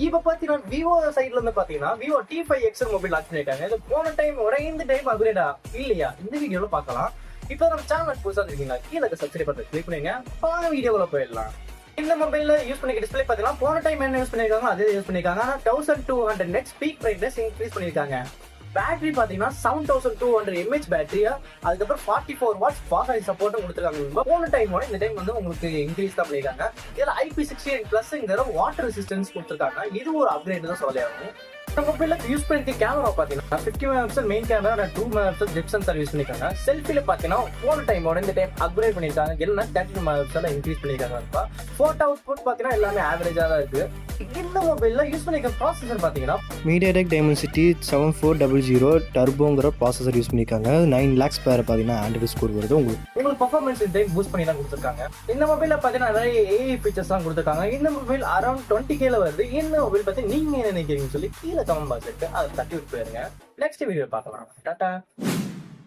இப்ப பாத்தீங்கன்னா விவோ சைட்ல இருந்து பாத்தீங்கன்னா விவோ T5x மொபைல் லான்ச் பண்ணிருக்காங்க. இது போன டைம் இந்த டைம் அப்கிரேடா இல்லையா இந்த வீடியோல பார்க்கலாம். இப்போ நம்ம சேனல் புதுசா இருக்கீங்களா கீழே சப்ஸ்கிரைப் பட்டன் கிளிக் பண்ணுங்க. வாங்க வீடியோக்குள்ள போயிடலாம். இந்த மொபைல்ல யூஸ் பண்ணிக்க டிஸ்பிளே பாத்தீங்கன்னா போன டைம் என்ன யூஸ் பண்ணிருக்காங்க அதே யூஸ் பண்ணிருக்காங்க. ஆனா 1200 நெட் ஸ்பீக் பிரைட்னஸ் இன்க்ரீஸ் பண்ணிருக்காங்க. பேட்டரி பாத்தீங்கன்னா 7200 mAh பேட்டரியா, அதுக்கப்புறம் 44 வாட்ஸ் ஃபாஸ்ட் சார்ஜ் சப்போர்ட்டும் கொடுத்துருக்காங்க. போன டைமோட இந்த டைம் வந்து உங்களுக்கு இன்க்ரீஸ் தான் பண்ணிருக்காங்க. இதுல IP68+ வாட்டர் ரெசிஸ்டன்ஸ் கொடுத்துருக்காங்க. இது ஒரு அப்கிரேட் தான் சொல்லலாம். இந்த மொபைல்ல யூஸ் பண்ணிருக்க கேமரா பாத்தீங்கன்னா 50 MP main camera 2 MP depth sensor use பண்ணிருக்காங்க. செல்ஃபில பாத்தீங்கன்னா போன டைமோட இந்த டைம் அப்கிரேட் பண்ணிருக்காங்க. என்ன 30 MP இன்க்ரீஸ் பண்ணிருக்காங்க. போட்டோ அவுட்புட் பாத்தீங்கன்னா எல்லாமே ஆவரேஜா தான் இருக்கு. இந்த மொபைல்ல யூஸ் பண்ணிருக்க ப்ராசஸர் பாத்தீங்கன்னா MediaTek Dimensity 7400 டர்போங்கிற ப்ராசஸர் யூஸ் பண்ணிருக்காங்க. 9 lakhs பேர் பாத்தீங்கன்னா ஆண்ட்ராய்டு ஸ்கோர் வருது. உங்களுக்கு பெர்ஃபார்மன்ஸ் இந்த டைம் பூஸ்ட் பண்ணி தான் கொடுத்துருக்காங்க. இந்த மொபைல்ல பாத்தீங்கன்னா நிறைய AI ஃபீச்சர்ஸ் எல்லாம் கொடுத்துருக்காங்க. இந்த மொபைல் அரௌண்ட் 20K வருது. இந்த மொபைல் பத்தி நீங்க என்ன நினைக்கிறீங்கன்னு சொல்லி கீழே கமெண்ட் பாக்ஸ் இருக்கு, அதை தட்டி விட்டு போயிருங்க. நெக்ஸ்ட் வீடியோ பார்க்கலாம். டாடா.